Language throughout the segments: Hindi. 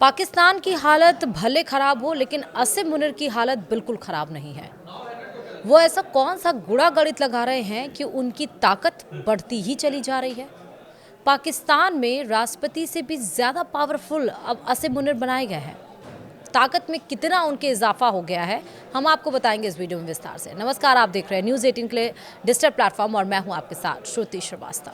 पाकिस्तान की हालत भले खराब हो लेकिन आसिम मुनीर की हालत बिल्कुल खराब नहीं है। वो ऐसा कौन सा गुड़ा गणित लगा रहे हैं कि उनकी ताकत बढ़ती ही चली जा रही है। पाकिस्तान में राष्ट्रपति से भी ज्यादा पावरफुल अब आसिम मुनीर बनाए गए हैं। ताकत में कितना उनके इजाफा हो गया है हम आपको बताएंगे इस वीडियो में विस्तार से। नमस्कार, आप देख रहे हैं न्यूज़ 18 के लिए डिजिटल प्लेटफॉर्म और मैं हूं आपके साथ श्रुति श्रीवास्तव।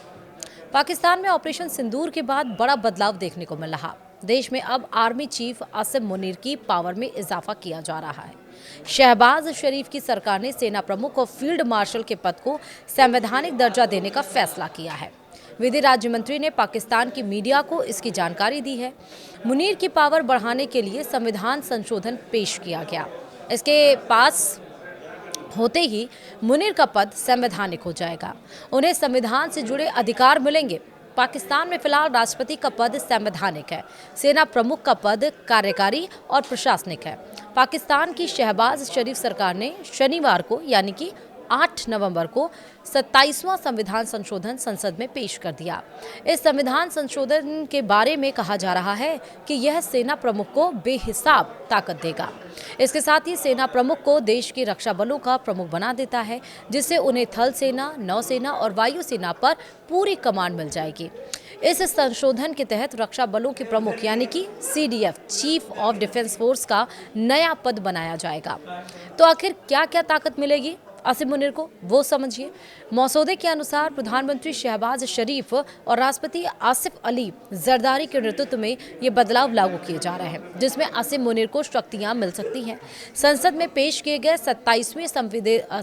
पाकिस्तान में ऑपरेशन सिंदूर के बाद बड़ा बदलाव देखने को मिल रहा। देश में अब आर्मी चीफ आसिम मुनीर की पावर में इजाफा किया जा रहा है। शहबाज शरीफ की सरकार ने सेना प्रमुख और फील्ड मार्शल के पद को संवैधानिक दर्जा देने का फैसला किया है। विधि राज्य मंत्री ने पाकिस्तान की मीडिया को इसकी जानकारी दी है। मुनीर की पावर बढ़ाने के लिए संविधान संशोधन पेश किया गया। इसके पास होते ही मुनीर का पद संवैधानिक हो जाएगा। उन्हें संविधान से जुड़े अधिकार मिलेंगे। पाकिस्तान में फिलहाल राष्ट्रपति का पद संवैधानिक है। सेना प्रमुख का पद कार्यकारी और प्रशासनिक है। पाकिस्तान की शहबाज शरीफ सरकार ने शनिवार को यानी कि 8 नवंबर को 27वां संविधान संशोधन संसद में पेश कर दिया। इस संविधान संशोधन के बारे में कहा जा रहा है कि यह सेना प्रमुख को बेहिसाब ताकत देगा। इसके साथ ही सेना प्रमुख को देश की रक्षा बलों का प्रमुख बना देता है, जिससे उन्हें थल सेना, नौसेना और वायु सेना पर पूरी कमांड मिल जाएगी। इस संशोधन के तहत रक्षा बलों के प्रमुख यानी कि CDF chief of defence force का नया पद बनाया जाएगा। तो आखिर क्या क्या ताकत मिलेगी आसिम मुनीर को, वो समझिए। मसौदे के अनुसार प्रधानमंत्री शहबाज शरीफ और राष्ट्रपति आसिफ अली जरदारी के नेतृत्व में ये बदलाव लागू किए जा रहे हैं, जिसमें आसिम मुनीर को शक्तियां मिल सकती हैं। संसद में पेश किए गए 27वें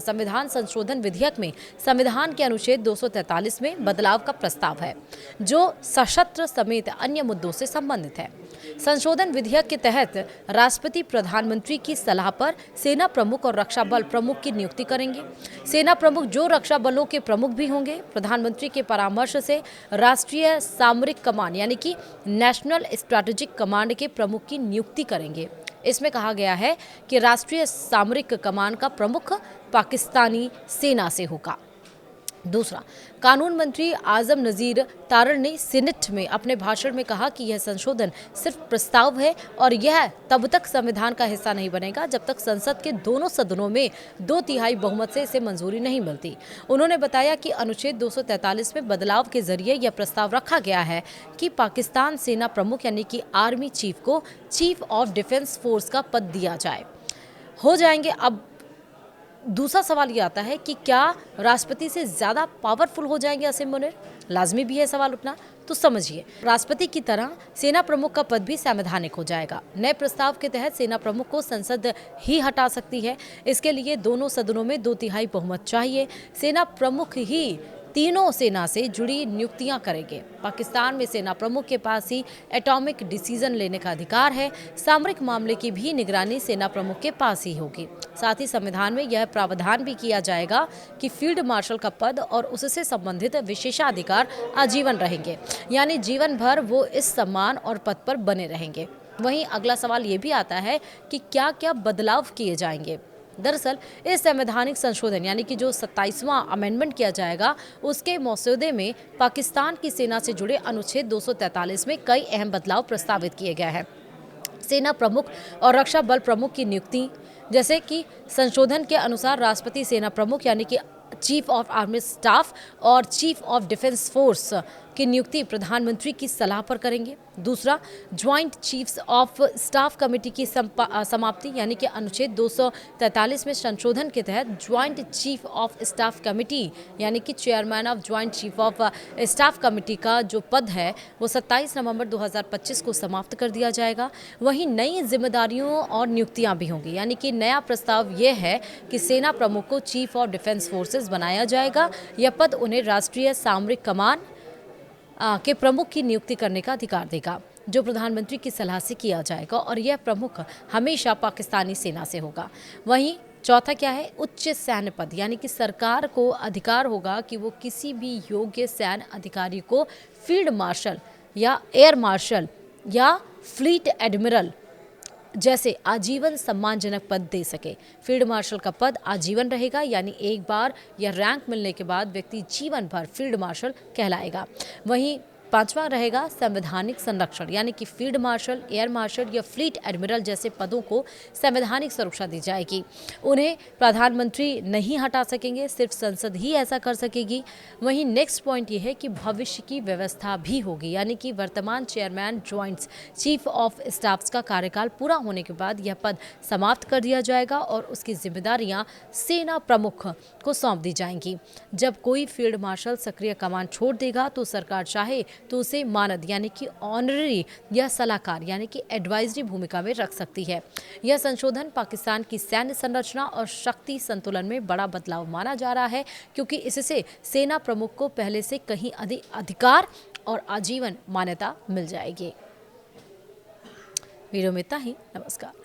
संविधान संशोधन विधेयक में संविधान के अनुच्छेद 243 में बदलाव का प्रस्ताव है, जो सशस्त्र समेत अन्य मुद्दों से संबंधित है। संशोधन विधेयक के तहत राष्ट्रपति प्रधानमंत्री की सलाह पर सेना प्रमुख और रक्षा बल प्रमुख की नियुक्ति करेंगे। सेना प्रमुख जो रक्षा बलों के प्रमुख भी होंगे, प्रधानमंत्री के परामर्श से राष्ट्रीय सामरिक कमान यानी कि नेशनल स्ट्रैटेजिक कमांड के प्रमुख की नियुक्ति करेंगे। इसमें कहा गया है कि राष्ट्रीय सामरिक कमान का प्रमुख पाकिस्तानी सेना से होगा। दूसरा, कानून मंत्री आजम नजीर तारड़ ने सीनेट में अपने भाषण में कहा कि यह संशोधन सिर्फ प्रस्ताव है और यह तब तक संविधान का हिस्सा नहीं बनेगा जब तक संसद के दोनों सदनों में 2/3 बहुमत से इसे मंजूरी नहीं मिलती। उन्होंने बताया कि अनुच्छेद 243 में बदलाव के जरिए यह प्रस्ताव रखा गया है कि पाकिस्तान सेना प्रमुख यानी कि आर्मी चीफ को चीफ ऑफ डिफेंस फोर्स का पद दिया जाए हो जाएंगे। अब दूसरा सवाल ये आता है कि क्या राष्ट्रपति से ज़्यादा पावरफुल हो जाएंगे आसिम मुनीर? लाजमी भी है सवाल उठना। तो समझिए, राष्ट्रपति की तरह सेना प्रमुख का पद भी संवैधानिक हो जाएगा। नए प्रस्ताव के तहत सेना प्रमुख को संसद ही हटा सकती है। इसके लिए दोनों सदनों में 2/3 बहुमत चाहिए। सेना प्रमुख ही तीनों सेना से जुड़ी नियुक्तियां करेंगे। पाकिस्तान में सेना प्रमुख के पास ही एटॉमिक डिसीजन लेने का अधिकार है। सामरिक मामले की भी निगरानी सेना प्रमुख के पास ही होगी। साथ ही संविधान में यह प्रावधान भी किया जाएगा कि फील्ड मार्शल का पद और उससे संबंधित विशेषाधिकार आजीवन रहेंगे, यानी जीवन भर वो इस सम्मान और पद पर बने रहेंगे। वहीं अगला सवाल ये भी आता है कि क्या क्या बदलाव किए जाएंगे। दरअसल इस संवैधानिक संशोधन यानी कि जो 27वां अमेंडमेंट किया जाएगा, उसके मसौदे में पाकिस्तान की सेना से जुड़े अनुच्छेद 243 में कई अहम बदलाव प्रस्तावित किए गए हैं। सेना प्रमुख और रक्षा बल प्रमुख की नियुक्ति, जैसे कि संशोधन के अनुसार राष्ट्रपति सेना प्रमुख यानी कि चीफ ऑफ आर्मी स्टाफ और चीफ ऑफ डिफेंस फोर्स की नियुक्ति प्रधानमंत्री की सलाह पर करेंगे। दूसरा, joint chiefs of staff committee की समाप्ति यानी कि अनुच्छेद 243 में संशोधन के तहत joint chief of staff committee यानी कि chairman of joint chief of staff committee का जो पद है वो 27 नवंबर 2025 को समाप्त कर दिया जाएगा। वहीं नई जिम्मेदारियों और नियुक्तियां भी होंगी, यानी कि नया प्रस्ताव यह है कि सेना प्रमुख को चीफ ऑफ डिफेंस फोर्सेज बनाया जाएगा। यह पद उन्हें राष्ट्रीय सामरिक कमान के प्रमुख की नियुक्ति करने का अधिकार देगा, जो प्रधानमंत्री की सलाह से किया जाएगा और यह प्रमुख हमेशा पाकिस्तानी सेना से होगा। वहीं चौथा क्या है, उच्च सैन्य पद, यानी कि सरकार को अधिकार होगा कि वो किसी भी योग्य सैन्य अधिकारी को फील्ड मार्शल या एयर मार्शल या फ्लीट एडमिरल जैसे आजीवन सम्मानजनक पद दे सके। फील्ड मार्शल का पद आजीवन रहेगा, यानी एक बार यह रैंक मिलने के बाद व्यक्ति जीवन भर फील्ड मार्शल कहलाएगा। वहीं पांचवा रहेगा संवैधानिक संरक्षण, यानी कि फील्ड मार्शल, एयर मार्शल या फ्लीट एडमिरल जैसे पदों को संवैधानिक सुरक्षा दी जाएगी। उन्हें प्रधानमंत्री नहीं हटा सकेंगे, सिर्फ संसद ही ऐसा कर सकेगी। वहीं नेक्स्ट पॉइंट ये है कि भविष्य की व्यवस्था भी होगी, यानी कि वर्तमान chairman joint chief of staffs का कार्यकाल पूरा होने के बाद यह पद समाप्त कर दिया जाएगा और उसकी जिम्मेदारियां सेना प्रमुख को सौंप दी जाएंगी। जब कोई फील्ड मार्शल सक्रिय कमान छोड़ देगा तो सरकार चाहे तो उसे मानद यानी कि ऑनररी या सलाहकार यानी कि एडवाइजरी भूमिका में रख सकती है। यह संशोधन पाकिस्तान की सैन्य संरचना और शक्ति संतुलन में बड़ा बदलाव माना जा रहा है, क्योंकि इससे सेना प्रमुख को पहले से कहीं अधिक अधिकार और आजीवन मान्यता मिल जाएगी। वीडियो में इतना ही। नमस्कार।